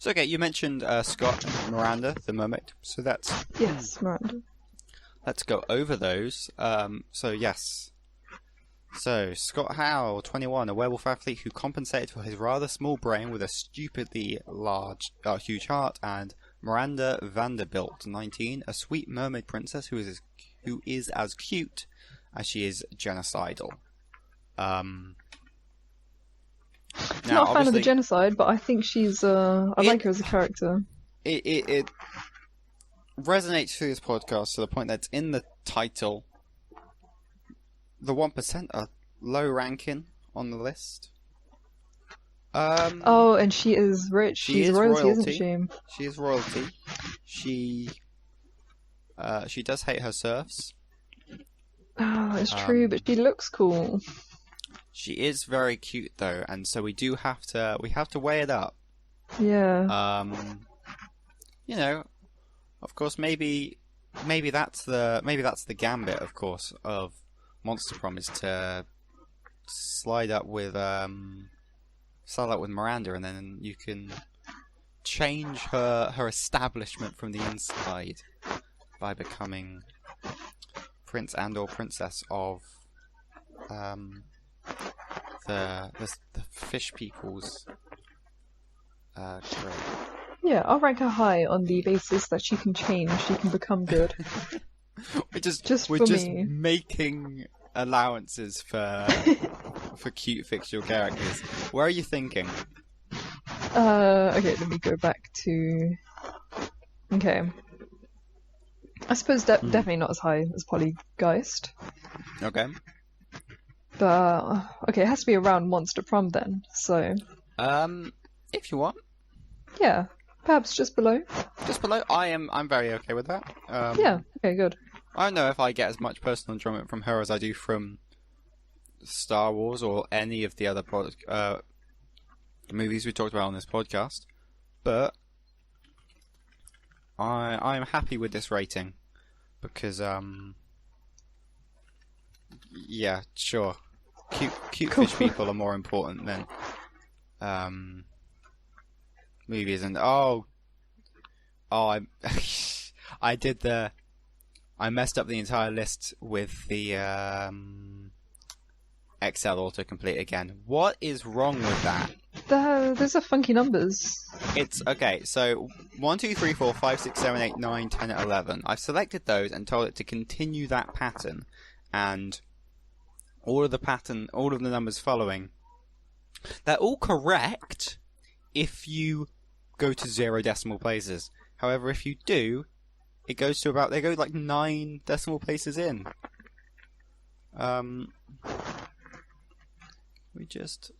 S1: okay, you mentioned Scott and Miranda, the mermaid. So that's
S2: yes, Miranda.
S1: Let's go over those. So yes. So Scott Howe, 21, a werewolf athlete who compensated for his rather small brain with a stupidly huge heart, and Miranda Vanderbilt, 19, a sweet mermaid princess who is as cute as she is genocidal.
S2: Not a fan of the genocide, but I think she's. I like her as a character.
S1: It resonates through this podcast to the point that it's in the title. The 1% are low ranking on the list.
S2: Oh, and she is rich. She's royalty, isn't she?
S1: She is royalty. She does hate her serfs.
S2: Oh, it's true, but she looks cool.
S1: She is very cute though, and so we have to weigh it up.
S2: Yeah.
S1: You know, of course, maybe that's the gambit, of course, of Monster Prom, is to slide up with Miranda, and then you can change her establishment from the inside by becoming prince and or princess of the fish people's trade.
S2: Yeah, I'll rank her high on the basis that she can change, she can become good.
S1: We're just making allowances for cute fictional characters. Where are you thinking?
S2: Okay, let me go back to. Okay. I suppose definitely not as high as Poltergeist.
S1: Okay.
S2: But okay, it has to be around Monster Prom then. So.
S1: If you want.
S2: Yeah, perhaps just below.
S1: Just below. I'm very okay with that.
S2: Yeah. Okay. Good.
S1: I don't know if I get as much personal enjoyment from her as I do from Star Wars or any of the other movies we talked about on this podcast, but I'm happy with this rating because yeah, sure, cute
S2: Cool.
S1: fish people are more important than movies. And I messed up the entire list with the Excel autocomplete again. What is wrong with that?
S2: Those are funky numbers.
S1: It's okay, so 1, 2, 3, 4, 5, 6, 7, 8, 9, 10, 11. I've selected those and told it to continue that pattern, and all of the numbers following, they're all correct if you go to 0 decimal places. However, if you do, they go like 9 decimal places in.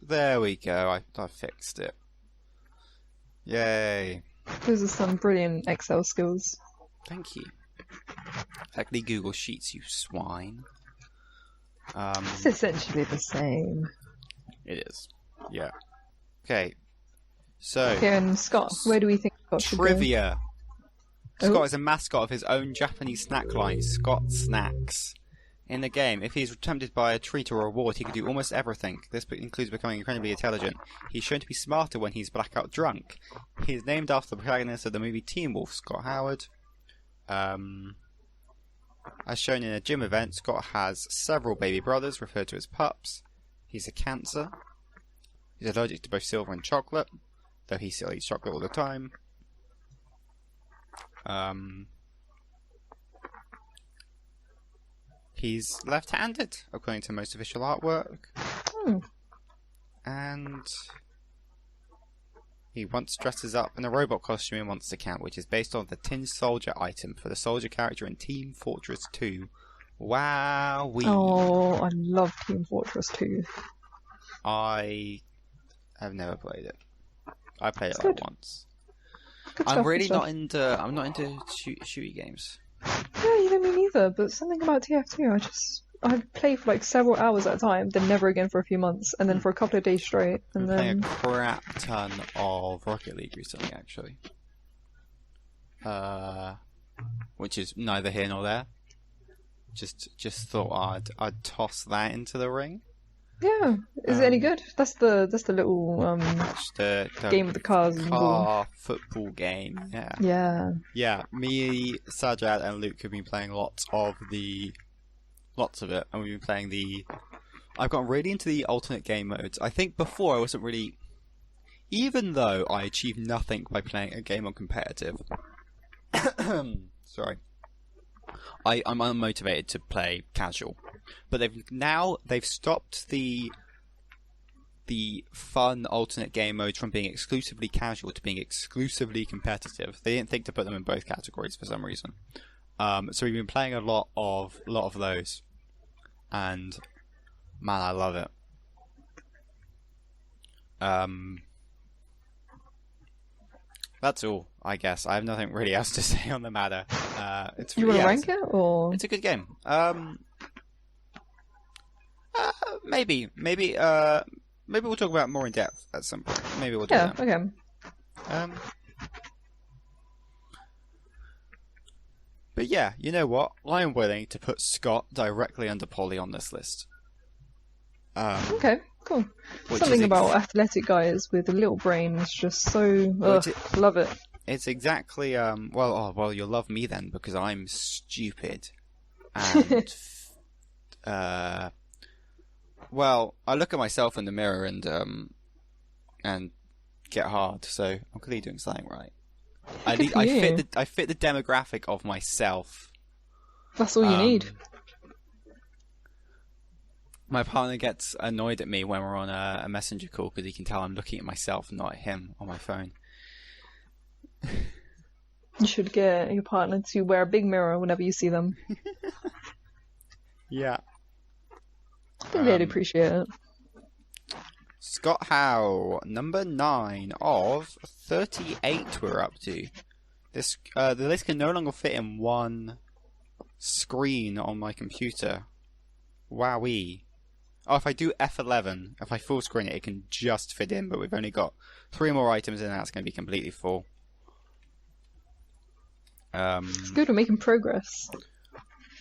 S1: There we go. I fixed it. Yay.
S2: Those are some brilliant Excel skills.
S1: Thank you. Exactly, Google Sheets, you swine.
S2: It's essentially the same.
S1: It is. Yeah. Okay. So.
S2: Okay, and Scott, where do we think Scott should go?
S1: Trivia.
S2: Oh.
S1: Scott is a mascot of his own Japanese snack line, Scott Snacks. In the game, if he is tempted by a treat or a reward, he can do almost everything. This includes becoming incredibly intelligent. He's shown to be smarter when he's blackout drunk. He is named after the protagonist of the movie Teen Wolf, Scott Howard. As shown in a gym event, Scott has several baby brothers referred to as pups. He's a Cancer. He's allergic to both silver and chocolate, though he still eats chocolate all the time. He's left-handed, according to most official artwork. And he once dresses up in a robot costume in Monster Camp, which is based on the Tin Soldier item for the Soldier character in Team Fortress 2. Wowee!
S2: Oh, I love Team Fortress 2.
S1: I have never played it. I played
S2: It's
S1: it like
S2: good.
S1: once.
S2: Good
S1: I'm
S2: stuff,
S1: really
S2: good
S1: not
S2: stuff.
S1: into shooty games.
S2: Yeah, you know me neither, but something about TF2, I'd play for like several hours at a time, then never again for a few months, and then for a couple of days straight, and
S1: Playing
S2: then
S1: a crap ton of Rocket League recently, actually. Which is neither here nor there. Just thought I'd toss that into the ring.
S2: yeah, is it any good? That's the little
S1: The
S2: game with the cars and ball.
S1: car football game. Yeah.
S2: Yeah.
S1: Yeah, me, Sajad, and Luke have been playing lots of it, and we've been playing I've gotten really into the alternate game modes. I think before I wasn't really, even though I achieved nothing by playing a game on competitive. Sorry, I'm unmotivated to play casual, but they've stopped the fun alternate game modes from being exclusively casual to being exclusively competitive. They didn't think to put them in both categories for some reason. So we've been playing a lot of those, and man, I love it. That's all, I guess. I have nothing really else to say on the matter.
S2: You want to rank it, or
S1: it's a good game. Maybe we'll talk about it more in depth at some point. Maybe we'll do that.
S2: Okay.
S1: But yeah, you know what? I am willing to put Scott directly under Polly on this list.
S2: Okay, cool. Something about athletic guys with a little brain is just so... love it.
S1: It's exactly... well, you'll love me then, because I'm stupid. And... well, I look at myself in the mirror and get hard, so I'm clearly doing something right. I fit the demographic of myself.
S2: That's all you need.
S1: My partner gets annoyed at me when we're on a messenger call because he can tell I'm looking at myself, not at him on my phone.
S2: You should get your partner to wear a big mirror whenever you see them.
S1: Yeah.
S2: I think they'd appreciate it.
S1: Scott Howe, number 9 of 38 we're up to. This the list can no longer fit in one screen on my computer. Wowee. Oh, if I do F11, if I full screen it, it can just fit in, but we've only got 3 more items and that's going to be completely full.
S2: It's good, we're making progress.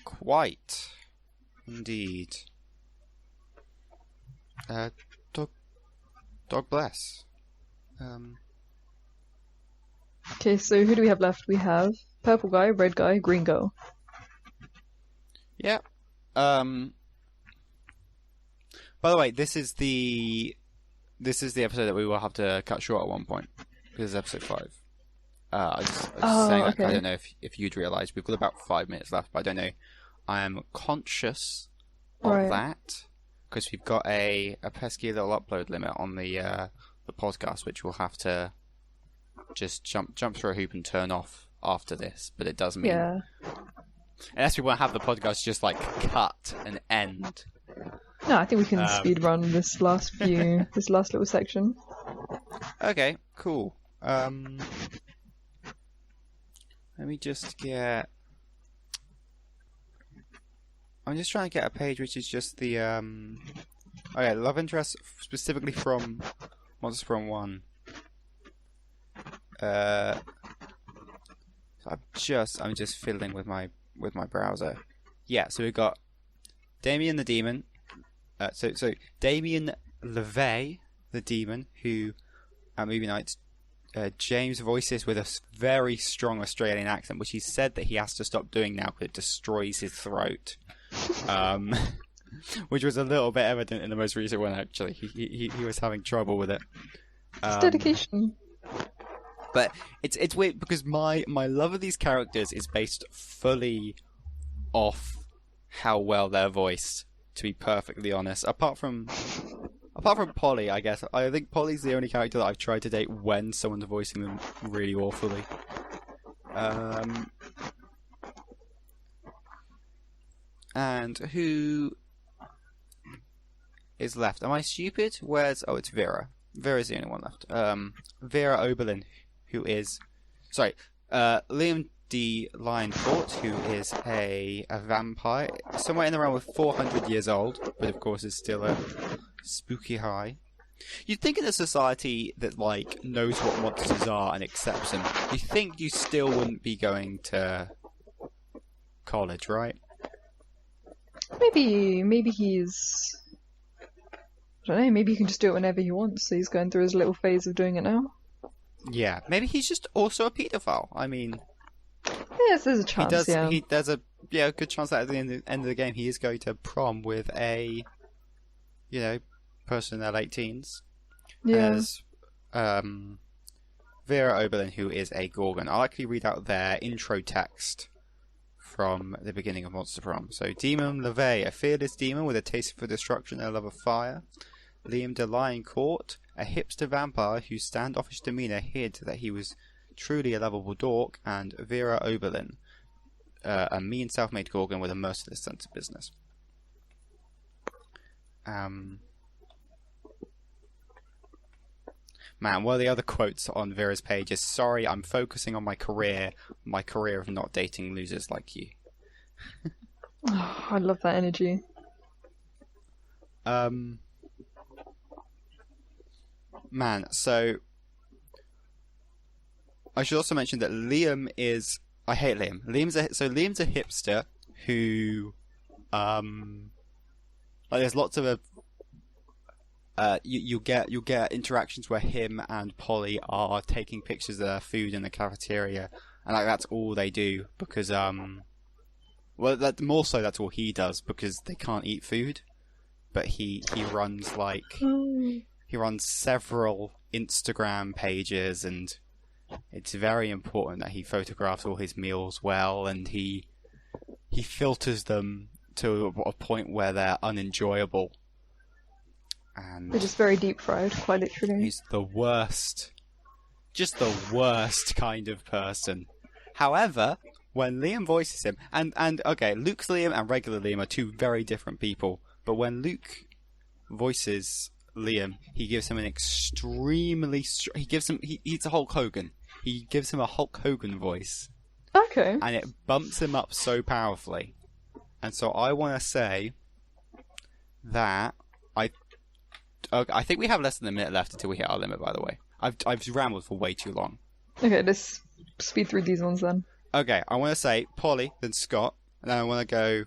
S1: Quite. Indeed. Dog bless.
S2: Okay, so who do we have left? We have purple guy, red guy, green girl.
S1: Yeah. By the way, this is the episode that we will have to cut short at one point. This is episode 5. I was just saying,
S2: okay.
S1: I don't know if you'd realise we've got about 5 minutes left, but I don't know. I am conscious of that because we've got a pesky little upload limit on the podcast, which we'll have to just jump through a hoop and turn off after this. But it does mean, unless we want to have the podcast just like cut and end.
S2: No, I think we can speed run this last little section.
S1: Okay, cool. Let me just get... I'm just trying to get a page which is just the... Okay, love interest specifically from Monster Prom 1. I'm just fiddling with my browser. Yeah, so we've got Damien the Demon. So Damien LeVay, the demon, who at movie nights James voices with a very strong Australian accent, which he said that he has to stop doing now because it destroys his throat. Which was a little bit evident in the most recent one, actually. He was having trouble with it.
S2: It's dedication.
S1: But it's weird because my love of these characters is based fully off how well they're voiced, to be perfectly honest. Apart from Polly, I guess. I think Polly's the only character that I've tried to date when someone's voicing them really awfully. And who is left? Am I stupid? It's Vera. Vera's the only one left. Vera Oberlin, who is... Sorry, Liam D. Lioncourt, who is a vampire, somewhere in the realm of 400 years old, but of course is still a spooky high. You'd think in a society that, like, knows what monsters are and accepts them, you think you still wouldn't be going to college, right?
S2: Maybe he's... I don't know, maybe he can just do it whenever he wants, so he's going through his little phase of doing it now.
S1: Yeah, maybe he's just also a paedophile. I mean...
S2: Yes, there's a chance, yeah.
S1: There's a good chance that at the end of the game he is going to prom with a, person in their late teens.
S2: Yeah.
S1: And there's Vera Oberlin, who is a Gorgon. I'll actually read out their intro text from the beginning of Monster Prom. So, Demon LeVay, a fearless demon with a taste for destruction and a love of fire. Liam de Lioncourt, a hipster vampire whose standoffish demeanour hid that he was truly a lovable dork. And Vera Oberlin, a mean self-made Gorgon with a merciless sense of business. Man, one of the other quotes on Vera's page is, "Sorry, I'm focusing on my career of not dating losers like you."
S2: Oh, I love that energy.
S1: Man, so I should also mention that Liam is... I hate Liam. Liam's a hipster who... there's lots of... you'll get interactions where him and Polly are taking pictures of their food in the cafeteria, and that's all they do because more so that's all he does because they can't eat food, but he runs he runs several Instagram pages, and it's very important that he photographs all his meals well, and he filters them to a point where they're unenjoyable. And
S2: they're just very deep fried, quite literally.
S1: He's the worst. Just the worst kind of person. However, when Liam voices him, and okay, Luke's Liam and regular Liam are two very different people, but when Luke voices Liam, he gives him an extremely... he's a Hulk Hogan. He gives him a Hulk Hogan voice.
S2: Okay.
S1: And it bumps him up so powerfully. And so I want to say that I think we have less than a minute left until we hit our limit, by the way. I've rambled for way too long.
S2: Okay, let's speed through these ones then.
S1: Okay, I want to say Polly, then Scott, and then I want to go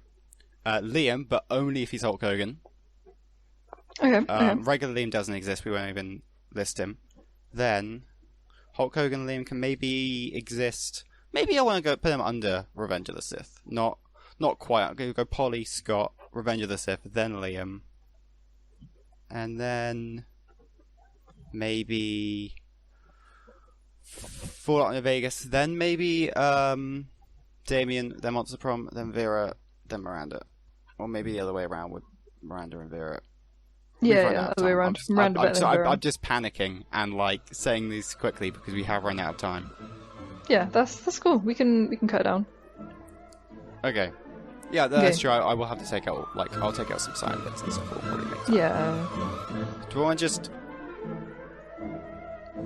S1: Liam, but only if he's Hulk Hogan.
S2: Okay.
S1: Regular Liam doesn't exist, we won't even list him. Then Hulk Hogan and Liam can maybe exist. Maybe I want to put him under Revenge of the Sith. Not quite. I'm going to go Polly, Scott, Revenge of the Sith, then Liam. And then maybe Fallout New Vegas, then maybe Damien, then Monster Prom, then Vera, then Miranda. Or maybe the other way around with Miranda and Vera.
S2: Yeah, other way around. Miranda better than Vera.
S1: I'm just panicking and saying these quickly because we have run out of time.
S2: Yeah, that's cool. We can cut it down.
S1: Okay. Yeah, that's true. I will have to take out, I'll take out some side bits and stuff. Will probably make sense.
S2: Yeah.
S1: Do we want to just...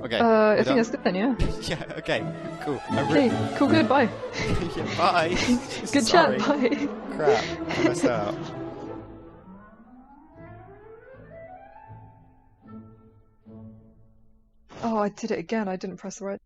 S1: Okay.
S2: I think that's good then, yeah.
S1: Yeah, okay. Cool.
S2: Okay, cool, good, bye.
S1: Yeah, bye.
S2: Good
S1: Sorry.
S2: chat, bye.
S1: Crap. I messed that up.
S2: Oh, I did it again. I didn't press the right...